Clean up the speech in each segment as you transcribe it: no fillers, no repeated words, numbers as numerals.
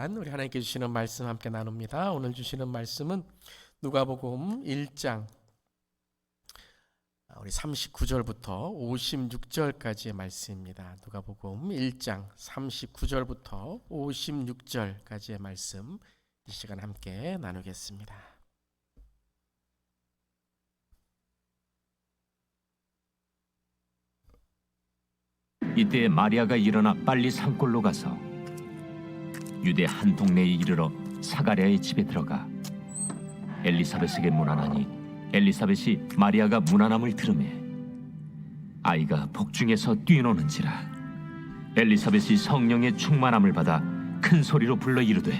시간 우리 하나님께 주시는 말씀 함께 나눕니다. 오늘 주시는 말씀은 누가복음 1장 우리 39절부터 56절까지의 말씀입니다. 누가복음 1장 39절부터 56절까지의 말씀 이 시간 함께 나누겠습니다. 이때 마리아가 일어나 빨리 산골로 가서 유대 한 동네에 이르러 사가랴의 집에 들어가 엘리사벳에게 문안하니 엘리사벳이 마리아가 문안함을 들으매 아이가 복중에서 뛰노는지라. 엘리사벳이 성령의 충만함을 받아 큰 소리로 불러 이르되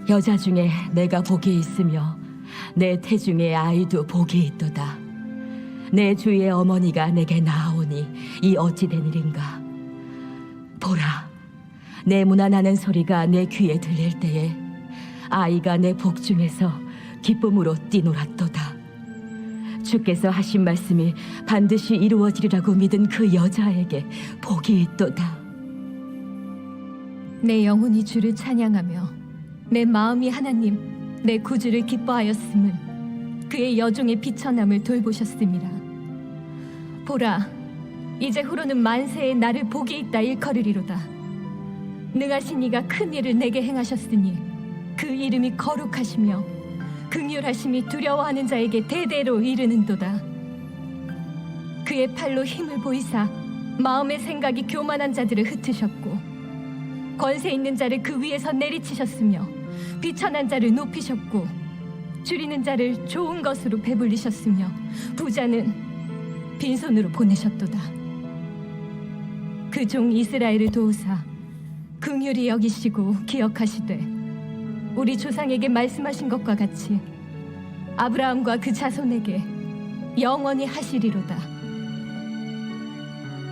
여자 중에 내가 복이 있으며 내 태중에 아이도 복이 있도다. 내 주의 어머니가 내게 나아오니 이 어찌 된 일인가. 보라, 내 문안하는 소리가 내 귀에 들릴 때에 아이가 내 복중에서 기쁨으로 뛰놀았도다. 주께서 하신 말씀이 반드시 이루어지리라고 믿은 그 여자에게 복이 있도다. 내 영혼이 주를 찬양하며 내 마음이 하나님 내 구주를 기뻐하였음은 그의 여종의 비천함을 돌보셨음이라. 보라, 이제 후로는 만세에 나를 복이 있다 일컬으리로다. 능하신 이가 큰 일을 내게 행하셨으니 그 이름이 거룩하시며 긍휼하심이 두려워하는 자에게 대대로 이르는도다. 그의 팔로 힘을 보이사 마음의 생각이 교만한 자들을 흩으셨고 권세 있는 자를 그 위에서 내리치셨으며 비천한 자를 높이셨고 줄이는 자를 좋은 것으로 배불리셨으며 부자는 빈손으로 보내셨도다. 그 종 이스라엘을 도우사 긍휼히 여기시고 기억하시되 우리 조상에게 말씀하신 것과 같이 아브라함과 그 자손에게 영원히 하시리로다.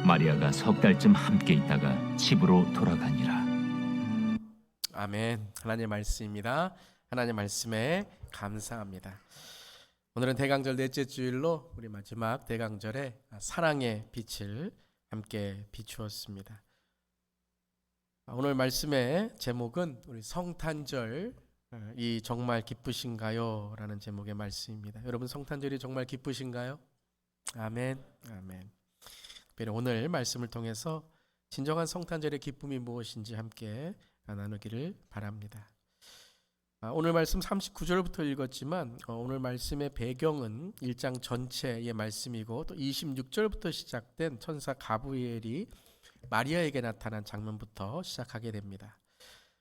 마리아가 석 달쯤 함께 있다가 집으로 돌아가니라. 아멘. 하나님의 말씀입니다. 하나님의 말씀에 감사합니다. 오늘은 대강절 넷째 주일로 우리 마지막 대강절에 사랑의 빛을 함께 비추었습니다. 오늘 말씀의 제목은 우리 성탄절 이 정말 기쁘신가요? 라는 제목의 말씀입니다. 여러분 성탄절이 정말 기쁘신가요? 아멘. 아멘. 특별히 오늘 말씀을 통해서 진정한 성탄절의 기쁨이 무엇인지 함께 나누기를 바랍니다. 오늘 말씀 39절부터 읽었지만 오늘 말씀의 배경은 1장 전체의 말씀이고 또 26절부터 시작된 천사 가브리엘이 마리아에게 나타난 장면부터 시작하게 됩니다.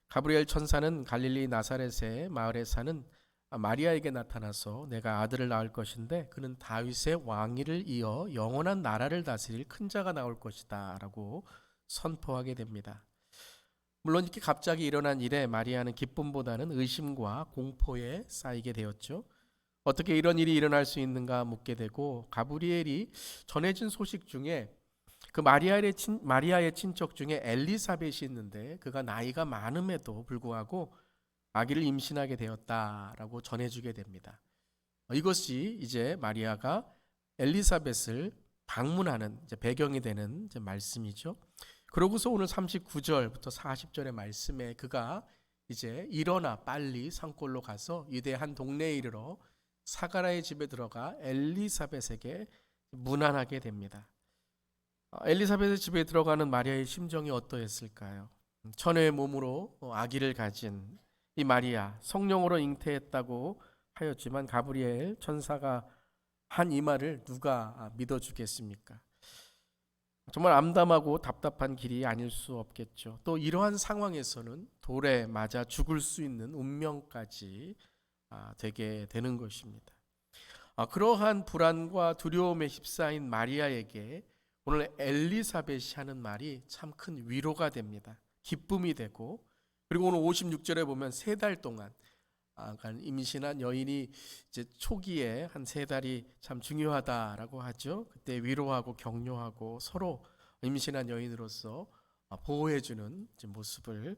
가브리엘 천사는 갈릴리 나사렛의 마을에 사는 마리아에게 나타나서 내가 아들을 낳을 것인데 그는 다윗의 왕위를 이어 영원한 나라를 다스릴 큰 자가 나올 것이다 라고 선포하게 됩니다. 물론 이렇게 갑자기 일어난 일에 마리아는 기쁨보다는 의심과 공포에 쌓이게 되었죠. 어떻게 이런 일이 일어날 수 있는가 묻게 되고 가브리엘이 전해진 소식 중에 그 마리아의 친척 중에 엘리사벳이 있는데 그가 나이가 많음에도 불구하고 아기를 임신하게 되었다라고 전해주게 됩니다. 이것이 이제 마리아가 엘리사벳을 방문하는 이제 배경이 되는 이제 말씀이죠. 그러고서 오늘 39절부터 40절의 말씀에 그가 이제 일어나 빨리 산골로 가서 유대 한 동네에 이르러 사가랴의 집에 들어가 엘리사벳에게 문안하게 됩니다. 엘리사벳의 집에 들어가는 마리아의 심정이 어떠했을까요? 천혜의 몸으로 아기를 가진 이 마리아, 성령으로 잉태했다고 하였지만 가브리엘 천사가 한 이 말을 누가 믿어주겠습니까? 정말 암담하고 답답한 길이 아닐 수 없겠죠. 또 이러한 상황에서는 돌에 맞아 죽을 수 있는 운명까지 되게 되는 것입니다. 그러한 불안과 두려움에 휩싸인 마리아에게 오늘 엘리사벳이 하는 말이 참 큰 위로가 됩니다. 기쁨이 되고 그리고 오늘 56절에 보면 3달 동안 임신한 여인이 이제 초기에 한 3달이 참 중요하다라고 하죠. 그때 위로하고 격려하고 서로 임신한 여인으로서 보호해주는 모습을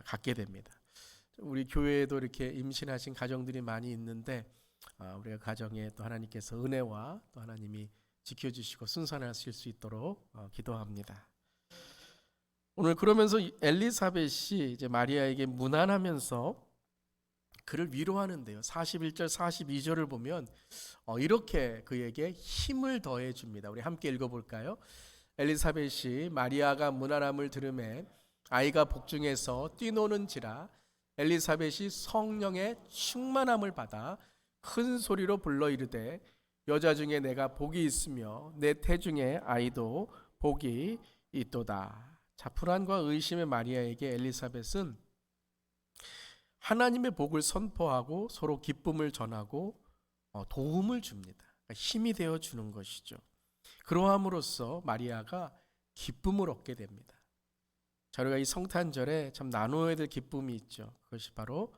갖게 됩니다. 우리 교회에도 이렇게 임신하신 가정들이 많이 있는데 우리가 가정에 또 하나님께서 은혜와 또 하나님이 지켜주시고 순산하실 수 있도록 기도합니다. 오늘 그러면서 엘리사벳이 이제 마리아에게 무난하면서 그를 위로하는데요. 41절 42절을 보면 이렇게 그에게 힘을 더해 줍니다. 우리 함께 읽어볼까요? 엘리사벳이 마리아가 무난함을 들으매 아이가 복중에서 뛰노는지라 엘리사벳이 성령의 충만함을 받아 큰 소리로 불러 이르되 여자 중에 내가 복이 있으며 내 태중에 아이도 복이 있도다. 자, 불안과 의심의 마리아에게 엘리사벳은 하나님의 복을 선포하고 서로 기쁨을 전하고 도움을 줍니다. 그러니까 힘이 되어 주는 것이죠. 그러함으로써 마리아가 기쁨을 얻게 됩니다. 자, 우리가 이 성탄절에 참 나누어야 될 기쁨이 있죠. 그것이 바로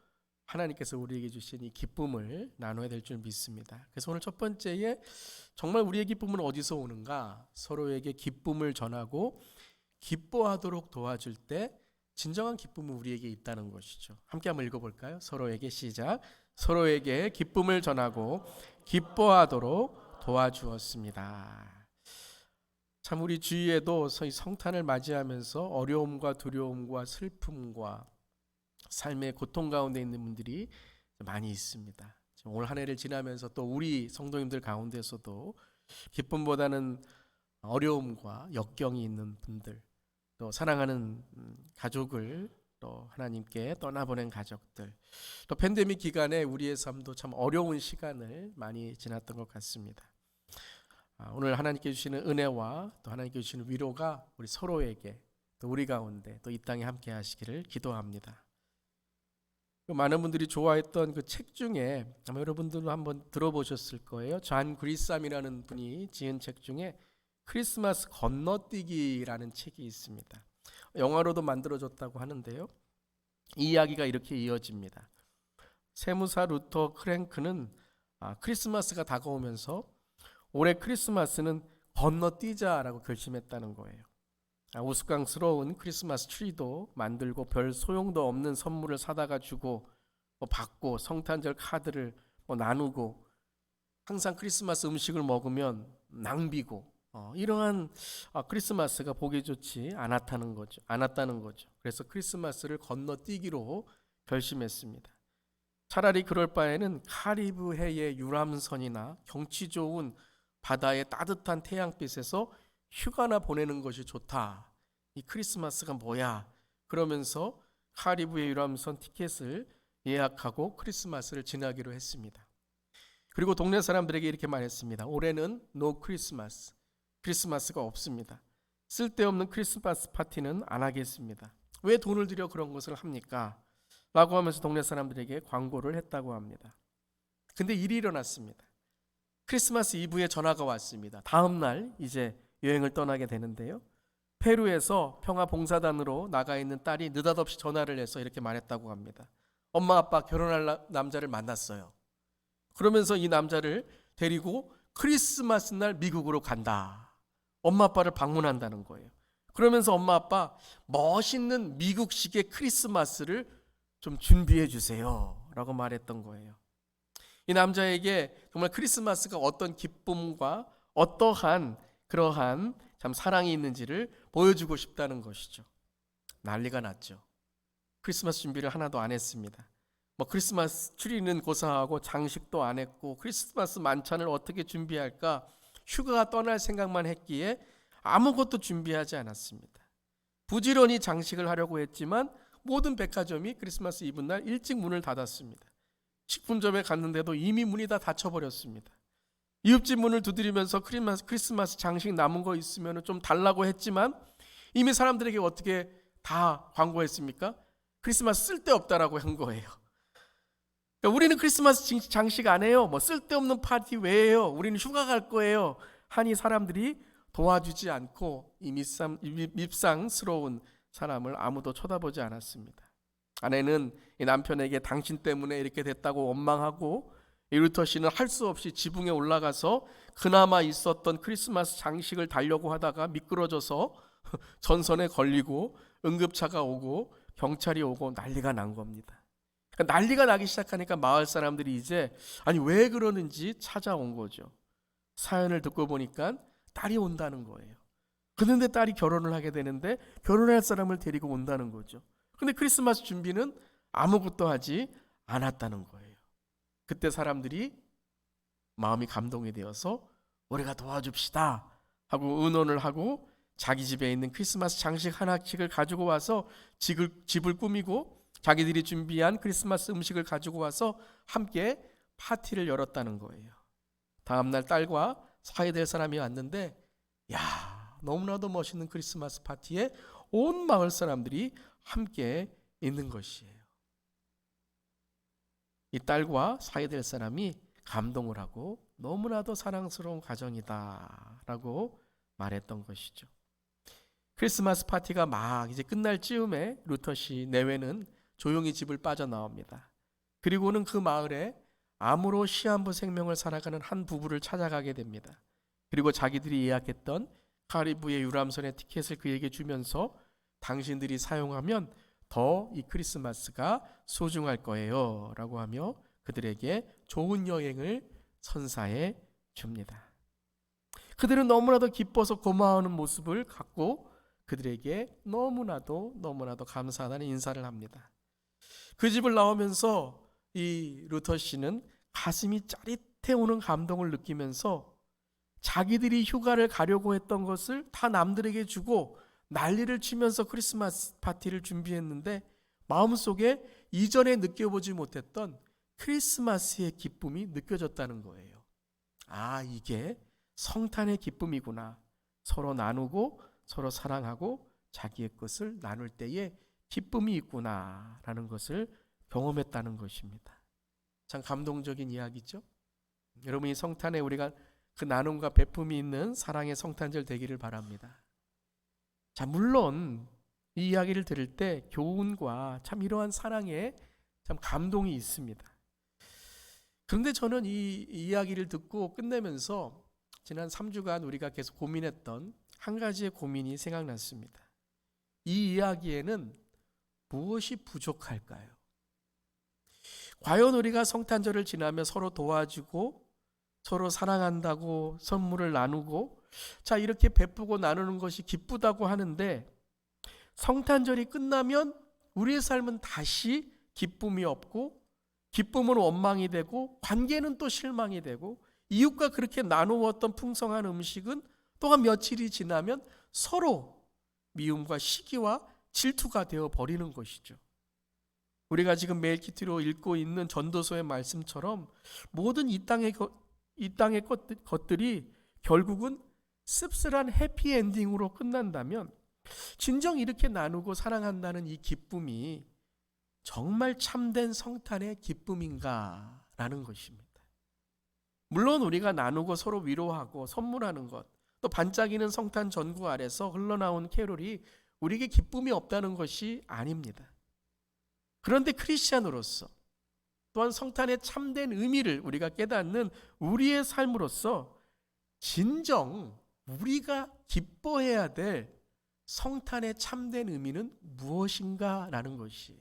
하나님께서 우리에게 주신 이 기쁨을 나눠야 될 줄 믿습니다. 그래서 오늘 첫 번째에 정말 우리의 기쁨은 어디서 오는가? 서로에게 기쁨을 전하고 기뻐하도록 도와줄 때 진정한 기쁨은 우리에게 있다는 것이죠. 함께 한번 읽어볼까요? 서로에게 시작. 서로에게 기쁨을 전하고 기뻐하도록 도와주었습니다. 참 우리 주위에도 성탄을 맞이하면서 어려움과 두려움과 슬픔과 삶의 고통 가운데 있는 분들이 많이 있습니다. 올 한 해를 지나면서 또 우리 성도님들 가운데서도 기쁨보다는 어려움과 역경이 있는 분들, 또 사랑하는 가족을 또 하나님께 떠나보낸 가족들, 또 팬데믹 기간에 우리의 삶도 참 어려운 시간을 많이 지났던 것 같습니다. 오늘 하나님께 주시는 은혜와 또 하나님께 주시는 위로가 우리 서로에게 또 우리 가운데 또 이 땅에 함께 하시기를 기도합니다. 많은 분들이 좋아했던 그 책 중에 아마 여러분들도 한번 들어보셨을 거예요. 존 그리삼이라는 분이 지은 책 중에 크리스마스 건너뛰기라는 책이 있습니다. 영화로도 만들어졌다고 하는데요. 이 이야기가 이렇게 이어집니다. 세무사 루터 크랭크는 크리스마스가 다가오면서 올해 크리스마스는 건너뛰자라고 결심했다는 거예요. 우스꽝스러운 크리스마스 트리도 만들고 별 소용도 없는 선물을 사다가 주고 받고 성탄절 카드를 나누고 항상 크리스마스 음식을 먹으면 낭비고 이러한 크리스마스가 보기 좋지 않았다는 거죠. 그래서 크리스마스를 건너뛰기로 결심했습니다. 차라리 그럴 바에는 카리브해의 유람선이나 경치 좋은 바다의 따뜻한 태양빛에서 휴가나 보내는 것이 좋다. 이 크리스마스가 뭐야? 그러면서 카리브해 유람선 티켓을 예약하고 크리스마스를 지나기로 했습니다. 그리고 동네 사람들에게 이렇게 말했습니다. 올해는 노 크리스마스. 크리스마스가 없습니다. 쓸데없는 크리스마스 파티는 안 하겠습니다. 왜 돈을 들여 그런 것을 합니까? 라고 하면서 동네 사람들에게 광고를 했다고 합니다. 근데 일이 일어났습니다. 크리스마스 이브에 전화가 왔습니다. 다음 날 이제 여행을 떠나게 되는데요. 페루에서 평화봉사단으로 나가 있는 딸이 느닷없이 전화를 해서 이렇게 말했다고 합니다. 엄마 아빠 결혼할 남자를 만났어요. 그러면서 이 남자를 데리고 크리스마스 날 미국으로 간다. 엄마 아빠를 방문한다는 거예요. 그러면서 엄마 아빠 멋있는 미국식의 크리스마스를 좀 준비해 주세요 라고 말했던 거예요. 이 남자에게 정말 크리스마스가 어떤 기쁨과 어떠한 그러한 참 사랑이 있는지를 보여주고 싶다는 것이죠. 난리가 났죠. 크리스마스 준비를 하나도 안 했습니다. 크리스마스 트리는 고사하고 장식도 안 했고 크리스마스 만찬을 어떻게 준비할까 휴가 떠날 생각만 했기에 아무것도 준비하지 않았습니다. 부지런히 장식을 하려고 했지만 모든 백화점이 크리스마스 이브날 일찍 문을 닫았습니다. 식품점에 갔는데도 이미 문이 다 닫혀버렸습니다. 이웃집 문을 두드리면서 크리스마스 장식 남은 거 있으면 좀 달라고 했지만 이미 사람들에게 어떻게 다 광고했습니까? 크리스마스 쓸데없다라고 한 거예요. 그러니까 우리는 크리스마스 장식 안 해요. 쓸데없는 파티 왜 해요? 우리는 휴가 갈 거예요. 하니 사람들이 도와주지 않고 이 밉상스러운 사람을 아무도 쳐다보지 않았습니다. 아내는 이 남편에게 당신 때문에 이렇게 됐다고 원망하고 이 루터 씨는 할 수 없이 지붕에 올라가서 그나마 있었던 크리스마스 장식을 달려고 하다가 미끄러져서 전선에 걸리고 응급차가 오고 경찰이 오고 난리가 난 겁니다. 그러니까 난리가 나기 시작하니까 마을 사람들이 이제 왜 그러는지 찾아온 거죠. 사연을 듣고 보니까 딸이 온다는 거예요. 그런데 딸이 결혼을 하게 되는데 결혼할 사람을 데리고 온다는 거죠. 근데 크리스마스 준비는 아무것도 하지 않았다는 거예요. 그때 사람들이 마음이 감동이 되어서 우리가 도와줍시다 하고 의논을 하고 자기 집에 있는 크리스마스 장식 하나씩을 가지고 와서 집을 꾸미고 자기들이 준비한 크리스마스 음식을 가지고 와서 함께 파티를 열었다는 거예요. 다음날 딸과 사회될 사람이 왔는데 너무나도 멋있는 크리스마스 파티에 온 마을 사람들이 함께 있는 것이에요. 이 딸과 사회될 사람이 감동을 하고 너무나도 사랑스러운 가정이다 라고 말했던 것이죠. 크리스마스 파티가 막 이제 끝날 즈음에 루터씨 내외는 조용히 집을 빠져나옵니다. 그리고는 그 마을에 암으로 시한부 생명을 살아가는 한 부부를 찾아가게 됩니다. 그리고 자기들이 예약했던 카리브해 유람선의 티켓을 그에게 주면서 당신들이 사용하면 더 이 크리스마스가 소중할 거예요 라고 하며 그들에게 좋은 여행을 선사해 줍니다. 그들은 너무나도 기뻐서 고마워하는 모습을 갖고 그들에게 너무나도 감사하다는 인사를 합니다. 그 집을 나오면서 이 루터 씨는 가슴이 짜릿해 오는 감동을 느끼면서 자기들이 휴가를 가려고 했던 것을 다 남들에게 주고 난리를 치면서 크리스마스 파티를 준비했는데 마음속에 이전에 느껴보지 못했던 크리스마스의 기쁨이 느껴졌다는 거예요. 이게 성탄의 기쁨이구나. 서로 나누고 서로 사랑하고 자기의 것을 나눌 때에 기쁨이 있구나 라는 것을 경험했다는 것입니다. 참 감동적인 이야기죠. 여러분, 이 성탄에 우리가 그 나눔과 베품이 있는 사랑의 성탄절 되기를 바랍니다. 자, 물론 이 이야기를 들을 때 교훈과 참 이러한 사랑에 참 감동이 있습니다. 그런데 저는 이 이야기를 듣고 끝내면서 지난 3주간 우리가 계속 고민했던 한 가지의 고민이 생각났습니다. 이 이야기에는 무엇이 부족할까요? 과연 우리가 성탄절을 지나며 서로 도와주고 서로 사랑한다고 선물을 나누고 이렇게 베푸고 나누는 것이 기쁘다고 하는데 성탄절이 끝나면 우리의 삶은 다시 기쁨이 없고 기쁨은 원망이 되고 관계는 또 실망이 되고 이웃과 그렇게 나누었던 풍성한 음식은 또한 며칠이 지나면 서로 미움과 시기와 질투가 되어 버리는 것이죠. 우리가 지금 메일키트로 읽고 있는 전도서의 말씀처럼 모든 이 땅의 것들이 결국은 씁쓸한 해피엔딩으로 끝난다면 진정 이렇게 나누고 사랑한다는 이 기쁨이 정말 참된 성탄의 기쁨인가라는 것입니다. 물론 우리가 나누고 서로 위로하고 선물하는 것, 또 반짝이는 성탄 전구 아래서 흘러나온 캐롤이 우리에게 기쁨이 없다는 것이 아닙니다. 그런데 크리스찬으로서 또한 성탄의 참된 의미를 우리가 깨닫는 우리의 삶으로서 진정 우리가 기뻐해야 될 성탄의 참된 의미는 무엇인가라는 것이에요.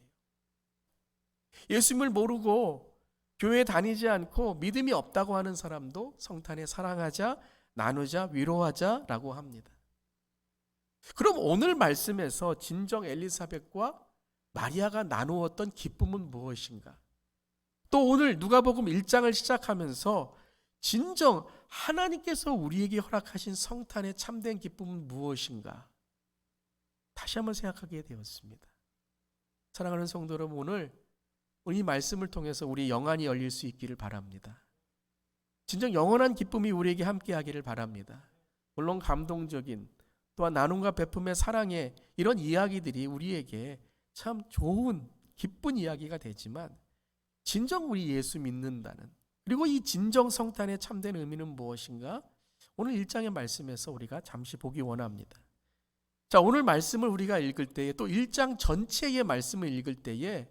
예수님을 모르고 교회 다니지 않고 믿음이 없다고 하는 사람도 성탄에 사랑하자, 나누자, 위로하자라고 합니다. 그럼 오늘 말씀에서 진정 엘리사벳과 마리아가 나누었던 기쁨은 무엇인가? 또 오늘 누가복음 1장을 시작하면서 진정 하나님께서 우리에게 허락하신 성탄의 참된 기쁨은 무엇인가? 다시 한번 생각하게 되었습니다. 사랑하는 성도 여러분, 오늘 이 말씀을 통해서 우리 영안이 열릴 수 있기를 바랍니다. 진정 영원한 기쁨이 우리에게 함께하기를 바랍니다. 물론 감동적인 또한 나눔과 베품의 사랑의 이런 이야기들이 우리에게 참 좋은 기쁜 이야기가 되지만 진정 우리 예수 믿는다는 그리고 이 진정 성탄의 참된 의미는 무엇인가? 오늘 1장의 말씀에서 우리가 잠시 보기 원합니다. 자, 오늘 말씀을 우리가 읽을 때에 또 1장 전체의 말씀을 읽을 때에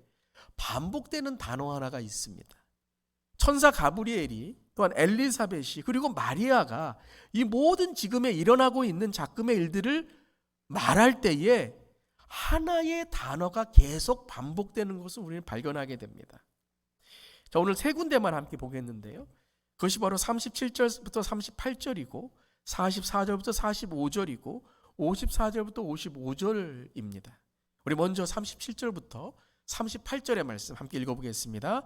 반복되는 단어 하나가 있습니다. 천사 가브리엘이 또한 엘리사벳이 그리고 마리아가 이 모든 지금에 일어나고 있는 작금의 일들을 말할 때에 하나의 단어가 계속 반복되는 것을 우리는 발견하게 됩니다. 자, 오늘 세 군데만 함께 보겠는데요. 그것이 바로 37절부터 38절이고 44절부터 45절이고 54절부터 55절입니다. 우리 먼저 37절부터 38절의 말씀 함께 읽어보겠습니다.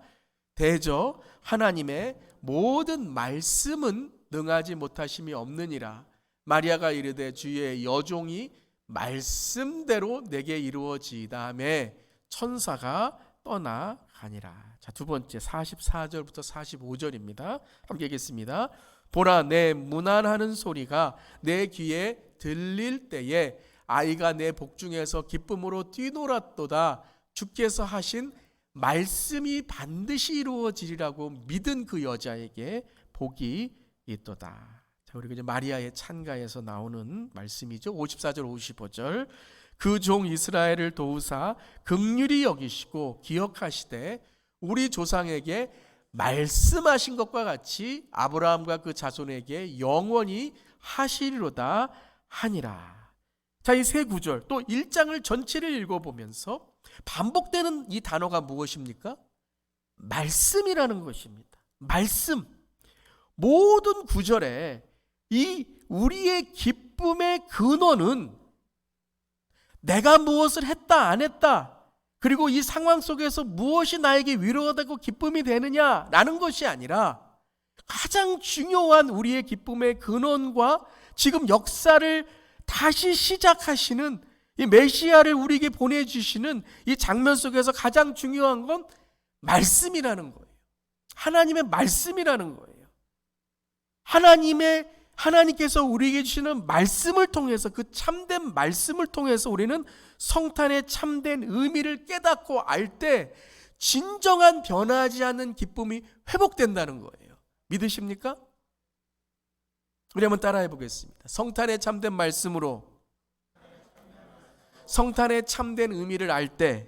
대저 하나님의 모든 말씀은 능하지 못하심이 없느니라. 마리아가 이르되 주의 여종이 말씀대로 내게 이루어지다매 천사가 떠나가니라. 자, 두 번째 44절부터 45절입니다. 함께 읽겠습니다. 보라, 내 문안하는 소리가 내 귀에 들릴 때에 아이가 내 복중에서 기쁨으로 뛰놀았도다. 주께서 하신 말씀이 반드시 이루어지리라고 믿은 그 여자에게 복이 있도다. 자, 우리가 이제 마리아의 찬가에서 나오는 말씀이죠. 54절 55절. 그 종 이스라엘을 도우사 긍휼히 여기시고 기억하시되 우리 조상에게 말씀하신 것과 같이 아브라함과 그 자손에게 영원히 하시리로다 하니라. 자, 이 세 구절 또 1장을 전체를 읽어보면서 반복되는 이 단어가 무엇입니까? 말씀이라는 것입니다. 말씀. 모든 구절에 이 우리의 기쁨의 근원은 내가 무엇을 했다 안 했다, 그리고 이 상황 속에서 무엇이 나에게 위로가 되고 기쁨이 되느냐라는 것이 아니라 가장 중요한 우리의 기쁨의 근원과 지금 역사를 다시 시작하시는 이 메시아를 우리에게 보내주시는 이 장면 속에서 가장 중요한 건 말씀이라는 거예요. 하나님의 말씀이라는 거예요. 하나님께서 우리에게 주시는 말씀을 통해서, 그 참된 말씀을 통해서 우리는 성탄의 참된 의미를 깨닫고 알 때 진정한 변하지 않는 기쁨이 회복된다는 거예요. 믿으십니까? 우리 한번 따라해 보겠습니다. 성탄의 참된 말씀으로 성탄의 참된 의미를 알 때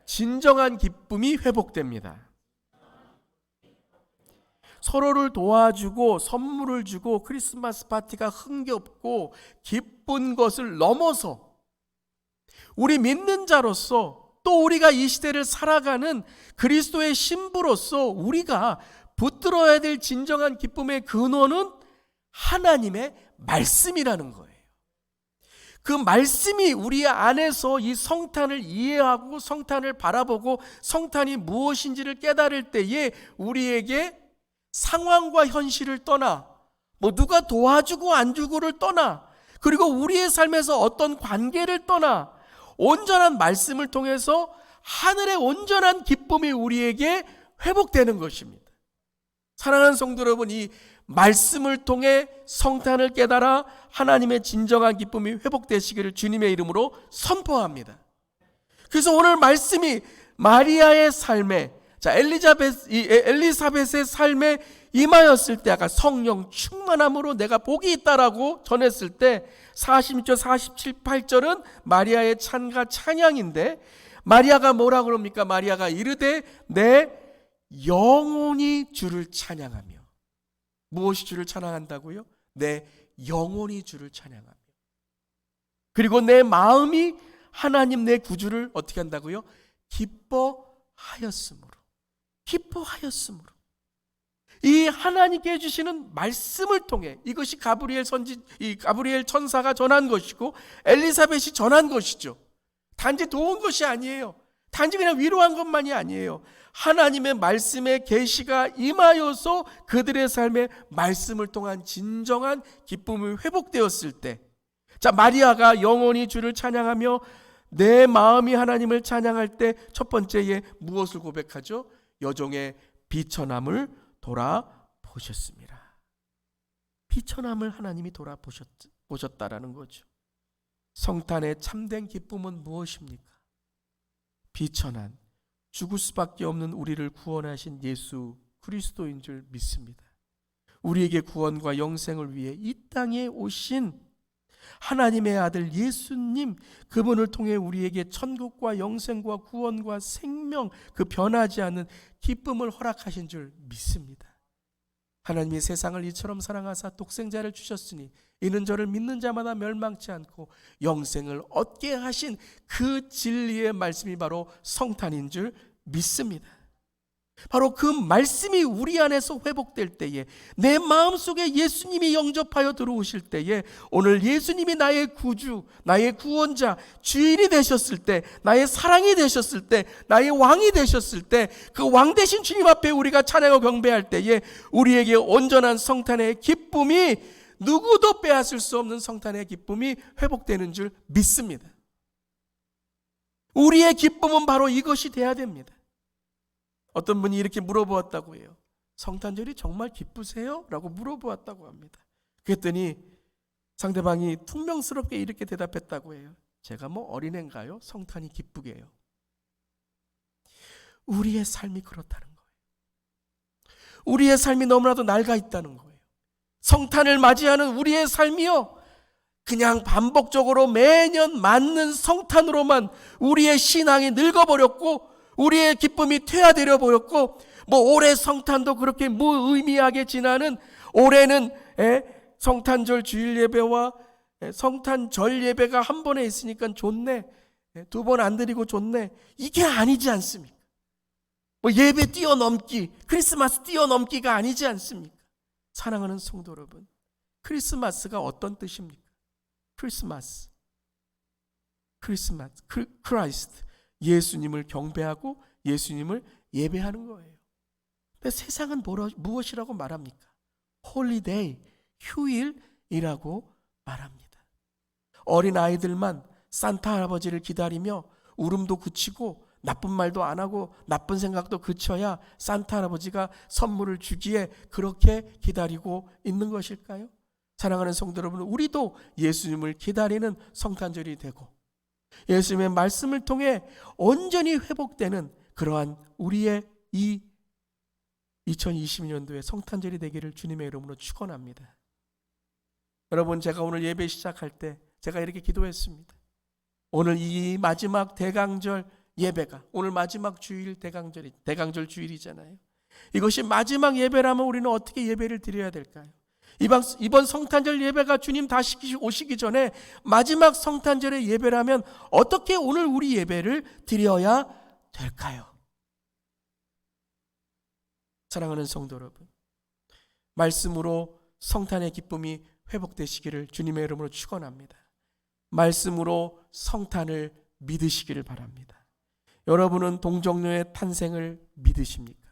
진정한 기쁨이 회복됩니다. 서로를 도와주고 선물을 주고 크리스마스 파티가 흥겹고 기쁜 것을 넘어서 우리 믿는 자로서, 또 우리가 이 시대를 살아가는 그리스도의 신부로서 우리가 붙들어야 될 진정한 기쁨의 근원은 하나님의 말씀이라는 거예요. 그 말씀이 우리 안에서 이 성탄을 이해하고 성탄을 바라보고 성탄이 무엇인지를 깨달을 때에 우리에게 상황과 현실을 떠나, 누가 도와주고 안 주고를 떠나, 그리고 우리의 삶에서 어떤 관계를 떠나 온전한 말씀을 통해서 하늘의 온전한 기쁨이 우리에게 회복되는 것입니다. 사랑하는 성도 여러분, 이 말씀을 통해 성탄을 깨달아 하나님의 진정한 기쁨이 회복되시기를 주님의 이름으로 선포합니다. 그래서 오늘 말씀이 마리아의 삶에, 엘리사벳의 삶에 임하였을 때, 아까 성령 충만함으로 내가 복이 있다라고 전했을 때 46절, 47, 8절은 마리아의 찬가 찬양인데, 마리아가 뭐라 그럽니까? 마리아가 이르되 내 영혼이 주를 찬양하며. 무엇이 주를 찬양한다고요? 내 영혼이 주를 찬양하며. 그리고 내 마음이 하나님 내 구주를 어떻게 한다고요? 기뻐하였으므로. 이 하나님께 해주시는 말씀을 통해, 이것이 가브리엘 천사가 전한 것이고 엘리사벳이 전한 것이죠. 단지 도운 것이 아니에요. 단지 그냥 위로한 것만이 아니에요. 하나님의 말씀의 계시가 임하여서 그들의 삶에 말씀을 통한 진정한 기쁨이 회복되었을 때, 자, 마리아가 영원히 주를 찬양하며 내 마음이 하나님을 찬양할 때 첫 번째에 무엇을 고백하죠? 여종의 비천함을 돌아보셨습니다. 비천함을 하나님이 돌아보셨다라는 거죠. 성탄의 참된 기쁨은 무엇입니까? 비천한, 죽을 수밖에 없는 우리를 구원하신 예수 그리스도인 줄 믿습니다. 우리에게 구원과 영생을 위해 이 땅에 오신 하나님의 아들 예수님, 그분을 통해 우리에게 천국과 영생과 구원과 생명, 그 변하지 않는 기쁨을 허락하신 줄 믿습니다. 하나님이 세상을 이처럼 사랑하사 독생자를 주셨으니 이는 저를 믿는 자마다 멸망치 않고 영생을 얻게 하신 그 진리의 말씀이 바로 성탄인 줄 믿습니다. 바로 그 말씀이 우리 안에서 회복될 때에, 내 마음속에 예수님이 영접하여 들어오실 때에, 오늘 예수님이 나의 구주, 나의 구원자, 주인이 되셨을 때, 나의 사랑이 되셨을 때, 나의 왕이 되셨을 때, 그 왕 되신 주님 앞에 우리가 찬양하고 경배할 때에 우리에게 온전한 성탄의 기쁨이, 누구도 빼앗을 수 없는 성탄의 기쁨이 회복되는 줄 믿습니다. 우리의 기쁨은 바로 이것이 돼야 됩니다. 어떤 분이 이렇게 물어보았다고 해요. 성탄절이 정말 기쁘세요? 라고 물어보았다고 합니다. 그랬더니 상대방이 퉁명스럽게 이렇게 대답했다고 해요. 제가 뭐 어린애인가요? 성탄이 기쁘게 해요. 우리의 삶이 그렇다는 거예요. 우리의 삶이 너무나도 낡아 있다는 거예요. 성탄을 맞이하는 우리의 삶이요, 그냥 반복적으로 매년 맞는 성탄으로만 우리의 신앙이 늙어버렸고, 우리의 기쁨이 퇴화되려 버렸고, 뭐 올해 성탄도 그렇게 무의미하게 지나는, 올해는 성탄절 주일 예배와 성탄절 예배가 한 번에 있으니까 좋네, 두 번 안 드리고 좋네, 이게 아니지 않습니까? 뭐 예배 뛰어넘기, 크리스마스 뛰어넘기가 아니지 않습니까? 사랑하는 성도 여러분, 크리스마스가 어떤 뜻입니까? 크리스마스, 크라이스트, 예수님을 경배하고 예수님을 예배하는 거예요. 근데 세상은 무엇이라고 말합니까? 홀리데이, 휴일이라고 말합니다. 어린 아이들만 산타 할아버지를 기다리며 울음도 그치고 나쁜 말도 안 하고 나쁜 생각도 그쳐야 산타 할아버지가 선물을 주기에 그렇게 기다리고 있는 것일까요? 사랑하는 성도 여러분, 우리도 예수님을 기다리는 성탄절이 되고 예수님의 말씀을 통해 온전히 회복되는 그러한 우리의 이 2020년도의 성탄절이 되기를 주님의 이름으로 축원합니다. 여러분, 제가 오늘 예배 시작할 때 제가 이렇게 기도했습니다. 오늘 이 마지막 대강절 예배가, 오늘 마지막 주일 대강절 주일이잖아요. 이것이 마지막 예배라면 우리는 어떻게 예배를 드려야 될까요? 이번 성탄절 예배가 주님 다시 오시기 전에 마지막 성탄절의 예배라면 어떻게 오늘 우리 예배를 드려야 될까요? 사랑하는 성도 여러분, 말씀으로 성탄의 기쁨이 회복되시기를 주님의 이름으로 축원합니다. 말씀으로 성탄을 믿으시기를 바랍니다. 여러분은 동정녀의 탄생을 믿으십니까?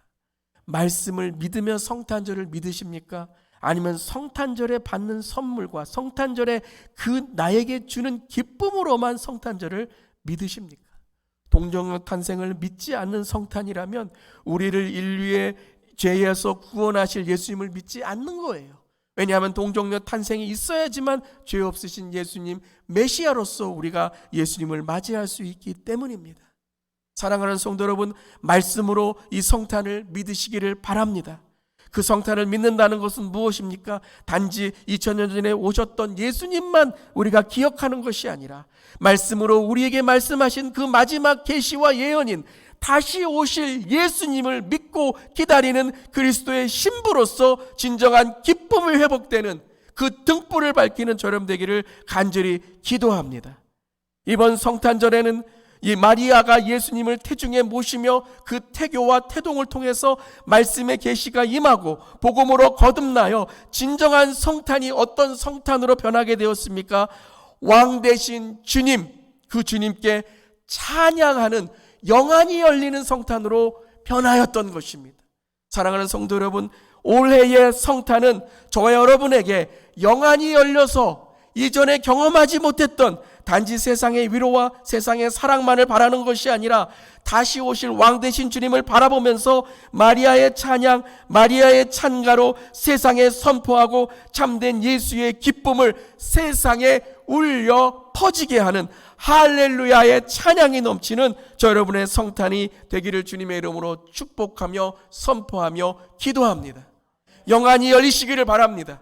말씀을 믿으며 성탄절을 믿으십니까? 아니면 성탄절에 받는 선물과 성탄절에 그 나에게 주는 기쁨으로만 성탄절을 믿으십니까? 동정녀 탄생을 믿지 않는 성탄이라면 우리를 인류의 죄에서 구원하실 예수님을 믿지 않는 거예요. 왜냐하면 동정녀 탄생이 있어야지만 죄 없으신 예수님 메시아로서 우리가 예수님을 맞이할 수 있기 때문입니다. 사랑하는 성도 여러분, 말씀으로 이 성탄을 믿으시기를 바랍니다. 그 성탄을 믿는다는 것은 무엇입니까? 단지 2000년 전에 오셨던 예수님만 우리가 기억하는 것이 아니라 말씀으로 우리에게 말씀하신 그 마지막 계시와 예언인 다시 오실 예수님을 믿고 기다리는 그리스도의 신부로서 진정한 기쁨을 회복되는 그 등불을 밝히는 저렴 되기를 간절히 기도합니다. 이번 성탄절에는 이 마리아가 예수님을 태중에 모시며 그 태교와 태동을 통해서 말씀의 계시가 임하고 복음으로 거듭나여 진정한 성탄이 어떤 성탄으로 변하게 되었습니까? 왕 되신 주님, 그 주님께 찬양하는 영안이 열리는 성탄으로 변하였던 것입니다. 사랑하는 성도 여러분, 올해의 성탄은 저와 여러분에게 영안이 열려서 이전에 경험하지 못했던 단지 세상의 위로와 세상의 사랑만을 바라는 것이 아니라 다시 오실 왕 되신 주님을 바라보면서 마리아의 찬양, 마리아의 찬가로 세상에 선포하고 참된 예수의 기쁨을 세상에 울려 퍼지게 하는 할렐루야의 찬양이 넘치는 저 여러분의 성탄이 되기를 주님의 이름으로 축복하며 선포하며 기도합니다. 영안이 열리시기를 바랍니다.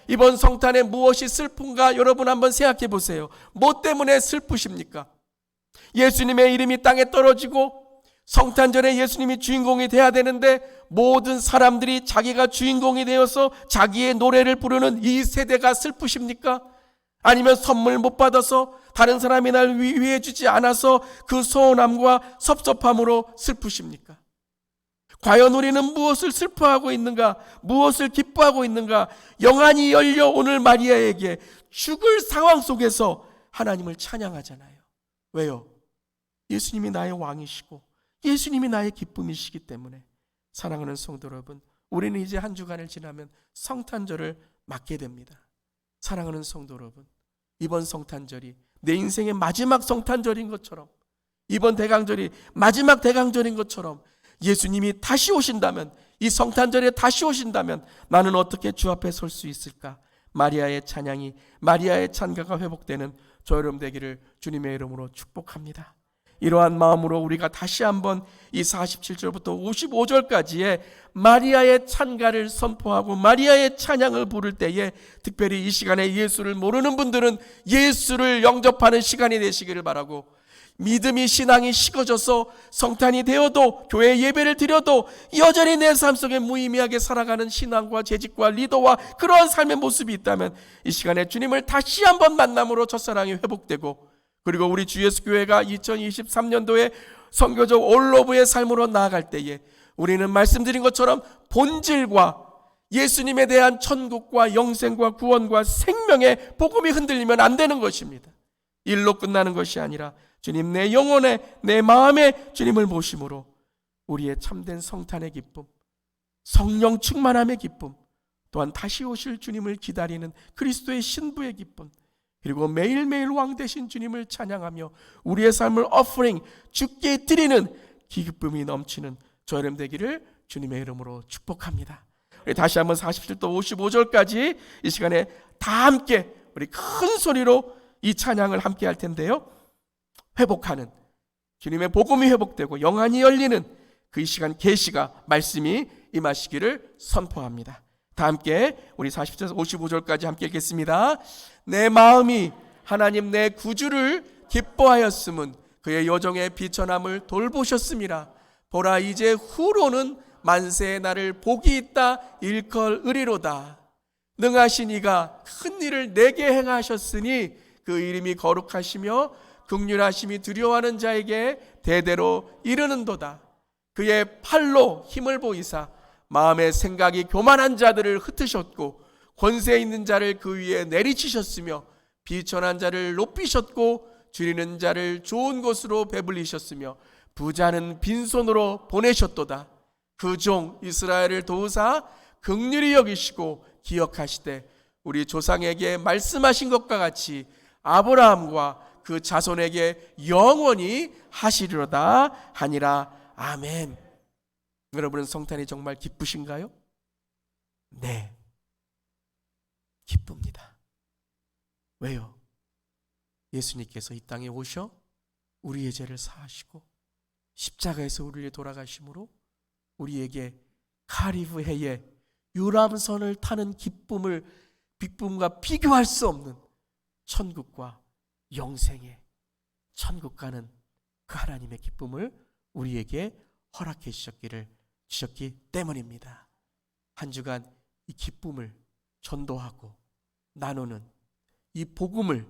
이번 성탄에 무엇이 슬픈가 여러분 한번 생각해 보세요. 뭐 때문에 슬프십니까? 예수님의 이름이 땅에 떨어지고 성탄절에 예수님이 주인공이 돼야 되는데 모든 사람들이 자기가 주인공이 되어서 자기의 노래를 부르는 이 세대가 슬프십니까? 아니면 선물 못 받아서 다른 사람이 날 위해 주지 않아서 그 서운함과 섭섭함으로 슬프십니까? 과연 우리는 무엇을 슬퍼하고 있는가? 무엇을 기뻐하고 있는가? 영안이 열려 오늘 마리아에게 죽을 상황 속에서 하나님을 찬양하잖아요. 왜요? 예수님이 나의 왕이시고 예수님이 나의 기쁨이시기 때문에. 사랑하는 성도 여러분, 우리는 이제 한 주간을 지나면 성탄절을 맞게 됩니다. 사랑하는 성도 여러분, 이번 성탄절이 내 인생의 마지막 성탄절인 것처럼, 이번 대강절이 마지막 대강절인 것처럼 예수님이 다시 오신다면, 이 성탄절에 다시 오신다면 나는 어떻게 주 앞에 설 수 있을까? 마리아의 찬양이, 마리아의 찬가가 회복되는 저 여러분 되기를 주님의 이름으로 축복합니다. 이러한 마음으로 우리가 다시 한번 이 47절부터 55절까지의 마리아의 찬가를 선포하고 마리아의 찬양을 부를 때에, 특별히 이 시간에 예수를 모르는 분들은 예수를 영접하는 시간이 되시기를 바라고, 믿음이, 신앙이 식어져서 성탄이 되어도, 교회 예배를 드려도 여전히 내 삶 속에 무의미하게 살아가는 신앙과 재직과 리더와 그러한 삶의 모습이 있다면, 이 시간에 주님을 다시 한번 만남으로 첫사랑이 회복되고, 그리고 우리 주 예수 교회가 2023년도에 선교적 올로브의 삶으로 나아갈 때에 우리는 말씀드린 것처럼 본질과 예수님에 대한 천국과 영생과 구원과 생명의 복음이 흔들리면 안 되는 것입니다. 일로 끝나는 것이 아니라 주님, 내 영혼에, 내 마음에 주님을 모심으로 우리의 참된 성탄의 기쁨, 성령 충만함의 기쁨, 또한 다시 오실 주님을 기다리는 그리스도의 신부의 기쁨, 그리고 매일매일 왕 되신 주님을 찬양하며 우리의 삶을 offering, 주께 드리는 기쁨이 넘치는 저 여러분 되기를 주님의 이름으로 축복합니다. 우리 다시 한번 47도 55절까지 이 시간에 다 함께 우리 큰 소리로 이 찬양을 함께 할 텐데요, 회복하는, 주님의 복음이 회복되고 영안이 열리는 그 이 시간 계시가, 말씀이 임하시기를 선포합니다. 다 함께 우리 40절에서 55절까지 함께 읽겠습니다. 내 마음이 하나님 내 구주를 기뻐하였음은 그의 여정의 비천함을 돌보셨음이라. 보라, 이제 후로는 만세의 나를 복이 있다 일컬으리로다. 능하신 이가 큰 일을 내게 행하셨으니 그 이름이 거룩하시며 긍휼하심이 두려워하는 자에게 대대로 이르는도다. 그의 팔로 힘을 보이사 마음의 생각이 교만한 자들을 흩으셨고 권세 있는 자를 그 위에 내리치셨으며 비천한 자를 높이셨고 줄이는 자를 좋은 곳으로 배불리셨으며 부자는 빈손으로 보내셨도다. 그 종 이스라엘을 도우사 긍휼히 여기시고 기억하시되 우리 조상에게 말씀하신 것과 같이 아브라함과 그 자손에게 영원히 하시리로다 하니라. 아멘. 여러분은 성탄이 정말 기쁘신가요? 네, 기쁩니다. 왜요? 예수님께서 이 땅에 오셔 우리의 죄를 사하시고 십자가에서 우리를 돌아가심으로 우리에게 카리브해의 유람선을 타는 기쁨과 비교할 수 없는 천국과 영생의, 천국과는 그 하나님의 기쁨을 우리에게 허락해 주셨기 때문입니다. 한 주간 이 기쁨을 전도하고 나누는, 이 복음을,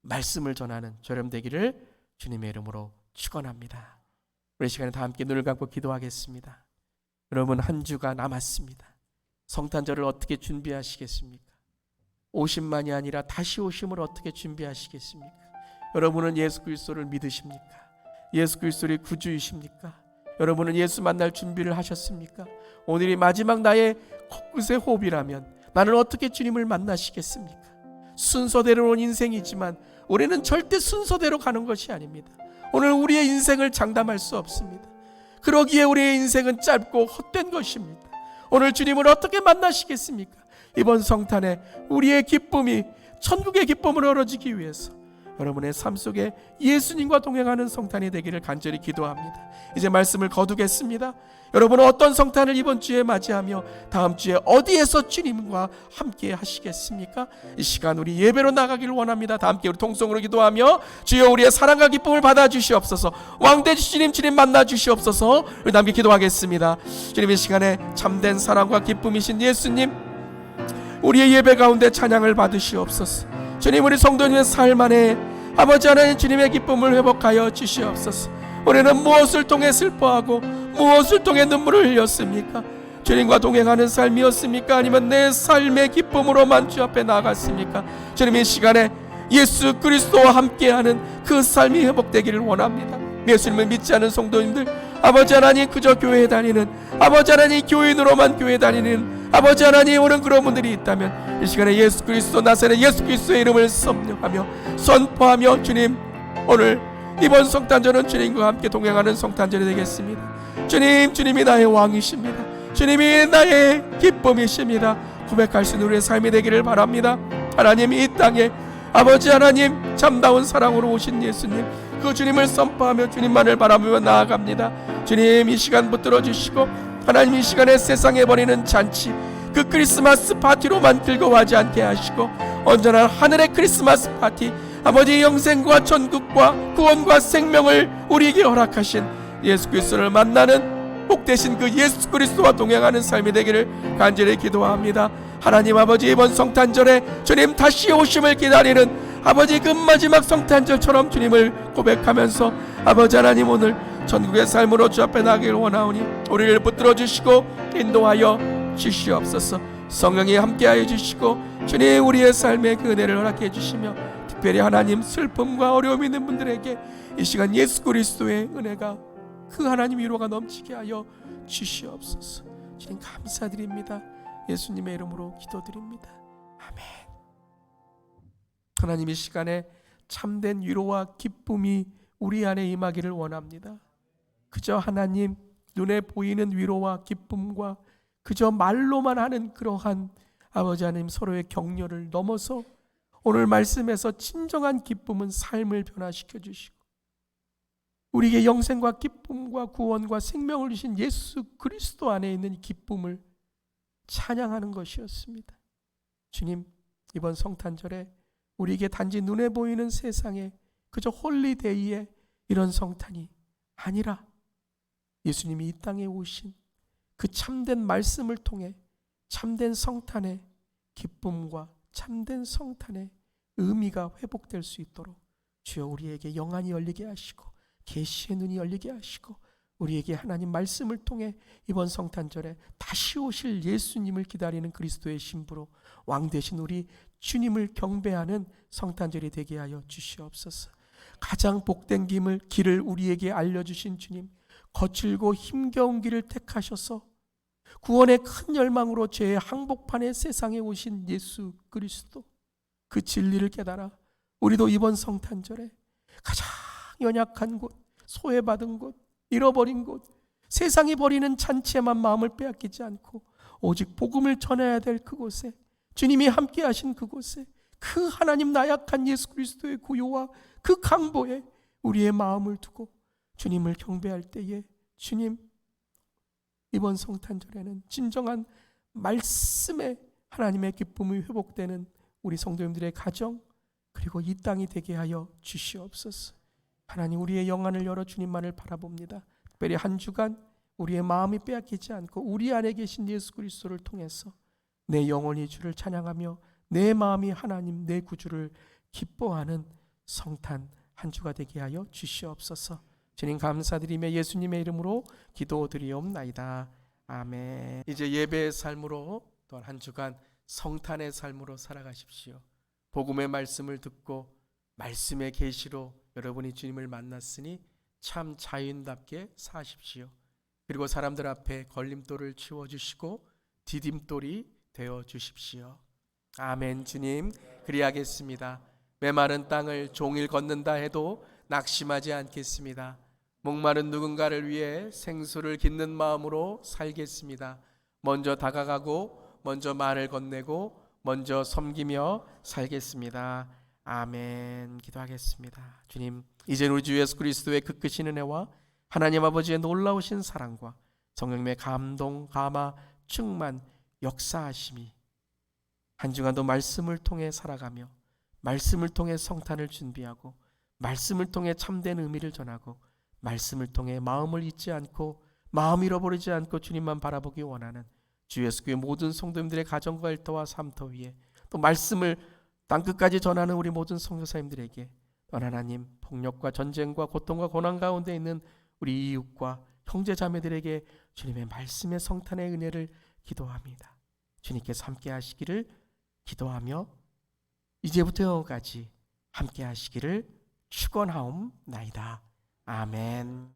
말씀을 전하는 저렴 되기를 주님의 이름으로 축원합니다. 우리 시간에 다 함께 눈을 감고 기도하겠습니다. 여러분, 한 주가 남았습니다. 성탄절을 어떻게 준비하시겠습니까? 오심만이 아니라 다시 오심을 어떻게 준비하시겠습니까? 여러분은 예수 그리스도를 믿으십니까? 예수 그리스도의 구주이십니까? 여러분은 예수 만날 준비를 하셨습니까? 오늘이 마지막 나의 코끝의 호흡이라면 나는 어떻게 주님을 만나시겠습니까? 순서대로 온 인생이지만 우리는 절대 순서대로 가는 것이 아닙니다. 오늘 우리의 인생을 장담할 수 없습니다. 그러기에 우리의 인생은 짧고 헛된 것입니다. 오늘 주님을 어떻게 만나시겠습니까? 이번 성탄에 우리의 기쁨이 천국의 기쁨으로 이루어지기 위해서 여러분의 삶 속에 예수님과 동행하는 성탄이 되기를 간절히 기도합니다. 이제 말씀을 거두겠습니다. 여러분은 어떤 성탄을 이번 주에 맞이하며 다음 주에 어디에서 주님과 함께 하시겠습니까? 이 시간 우리 예배로 나가기를 원합니다. 다 함께 우리 통성으로 기도하며 주여 우리의 사랑과 기쁨을 받아주시옵소서. 왕대주 주님 만나 주시옵소서. 우리 함께 기도하겠습니다. 주님, 이 시간에 참된 사랑과 기쁨이신 예수님, 우리의 예배 가운데 찬양을 받으시옵소서. 주님, 우리 성도님의 삶 안에 아버지 하나님 주님의 기쁨을 회복하여 주시옵소서. 우리는 무엇을 통해 슬퍼하고 무엇을 통해 눈물을 흘렸습니까? 주님과 동행하는 삶이었습니까? 아니면 내 삶의 기쁨으로만 주 앞에 나아갔습니까? 주님, 이 시간에 예수 그리스도와 함께하는 그 삶이 회복되기를 원합니다. 예수님을 믿지 않은 성도님들, 아버지 하나님 그저 교회에 다니는, 아버지 하나님 교인으로만 교회 다니는 아버지 하나님, 오는 그런 분들이 있다면 이 시간에 예수 그리스도 나사렛 예수 그리스도의 이름을 섭령하며 선포하며, 주님, 오늘 이번 성탄절은 주님과 함께 동행하는 성탄절이 되겠습니다. 주님, 주님이 나의 왕이십니다. 주님이 나의 기쁨이십니다. 고백할 수 있는 우리의 삶이 되기를 바랍니다. 하나님, 이 땅에 아버지 하나님 참다운 사랑으로 오신 예수님, 그 주님을 선포하며 주님만을 바라보며 나아갑니다. 주님, 이 시간 붙들어 주시고, 하나님, 이 시간에 세상에 벌이는 잔치, 그 크리스마스 파티로만 즐거워하지 않게 하시고, 언제나 하늘의 크리스마스 파티, 아버지 영생과 천국과 구원과 생명을 우리에게 허락하신 예수 그리스도를 만나는 복되신 그 예수 그리스도와 동행하는 삶이 되기를 간절히 기도합니다. 하나님 아버지, 이번 성탄절에 주님 다시 오심을 기다리는 아버지 그 마지막 성탄절처럼 주님을 고백하면서, 아버지 하나님, 오늘 전국의 삶으로 주 앞에 나가기를 원하오니 우리를 붙들어 주시고 인도하여 주시옵소서. 성령이 함께하여 주시고 주님, 우리의 삶에 그 은혜를 허락해 주시며, 특별히 하나님, 슬픔과 어려움이 있는 분들에게 이 시간 예수 그리스도의 은혜가, 그 하나님 위로가 넘치게 하여 주시옵소서. 주님 감사드립니다. 예수님의 이름으로 기도드립니다. 아멘. 하나님, 이 시간에 참된 위로와 기쁨이 우리 안에 임하기를 원합니다. 그저 하나님 눈에 보이는 위로와 기쁨과 그저 말로만 하는 그러한 아버지 하나님 서로의 격려를 넘어서 오늘 말씀에서 진정한 기쁨은 삶을 변화시켜 주시고 우리에게 영생과 기쁨과 구원과 생명을 주신 예수 그리스도 안에 있는 이 기쁨을 찬양하는 것이었습니다. 주님, 이번 성탄절에 우리에게 단지 눈에 보이는 세상에 그저 홀리데이에 이런 성탄이 아니라 예수님이 이 땅에 오신 그 참된 말씀을 통해 참된 성탄의 기쁨과 참된 성탄의 의미가 회복될 수 있도록 주여 우리에게 영안이 열리게 하시고 계시의 눈이 열리게 하시고 우리에게 하나님 말씀을 통해 이번 성탄절에 다시 오실 예수님을 기다리는 그리스도의 신부로 왕 되신 우리 주님을 경배하는 성탄절이 되게 하여 주시옵소서. 가장 복된 길을 우리에게 알려주신 주님, 거칠고 힘겨운 길을 택하셔서 구원의 큰 열망으로 죄의 항복판에 세상에 오신 예수 그리스도, 그 진리를 깨달아 우리도 이번 성탄절에 가장 연약한 곳, 소외받은 곳, 잃어버린 곳, 세상이 버리는 잔치에만 마음을 빼앗기지 않고 오직 복음을 전해야 될 그곳에, 주님이 함께 하신 그곳에, 그 하나님 나약한 예수 그리스도의 고요와 그 강보에 우리의 마음을 두고 주님을 경배할 때에, 주님, 이번 성탄절에는 진정한 말씀의 하나님의 기쁨이 회복되는 우리 성도님들의 가정, 그리고 이 땅이 되게 하여 주시옵소서. 하나님, 우리의 영안을 열어 주님만을 바라봅니다. 특별히 한 주간 우리의 마음이 빼앗기지 않고 우리 안에 계신 예수 그리스도를 통해서 내 영혼이 주를 찬양하며 내 마음이 하나님 내 구주를 기뻐하는 성탄 한 주가 되게 하여 주시옵소서. 주님 감사드리며 예수님의 이름으로 기도드리옵나이다. 아멘. 이제 예배의 삶으로 또한 한 주간 성탄의 삶으로 살아가십시오. 복음의 말씀을 듣고 말씀의 계시로 여러분이 주님을 만났으니 참 자유인답게 사십시오. 그리고 사람들 앞에 걸림돌을 치워주시고 디딤돌이 되어 주십시오. 아멘. 주님, 그리하겠습니다. 메마른 땅을 종일 걷는다 해도 낙심하지 않겠습니다. 목마른 누군가를 위해 생수를 깃는 마음으로 살겠습니다. 먼저 다가가고 먼저 말을 건네고 먼저 섬기며 살겠습니다. 아멘. 기도하겠습니다. 주님, 이제 우리 주 예수 그리스도의 그 크신 은혜와 하나님 아버지의 놀라우신 사랑과 성령님의 감동, 감화, 충만, 역사하심이 한 주간도 말씀을 통해 살아가며 말씀을 통해 성탄을 준비하고 말씀을 통해 참된 의미를 전하고 말씀을 통해 마음을 잊지 않고 마음 잃어버리지 않고 주님만 바라보기 원하는 주 예수교회 모든 성도님들의 가정과 일터와 삶터 위에 또 말씀을 땅끝까지 전하는 우리 모든 성도사님들에게 또한 하나님, 폭력과 전쟁과 고통과 고난 가운데 있는 우리 이웃과 형제 자매들에게 주님의 말씀의 성탄의 은혜를 기도합니다. 주님께서 함께 하시기를 기도하며 이제부터 영원까지 함께 하시기를 축원하옵나이다. 아멘.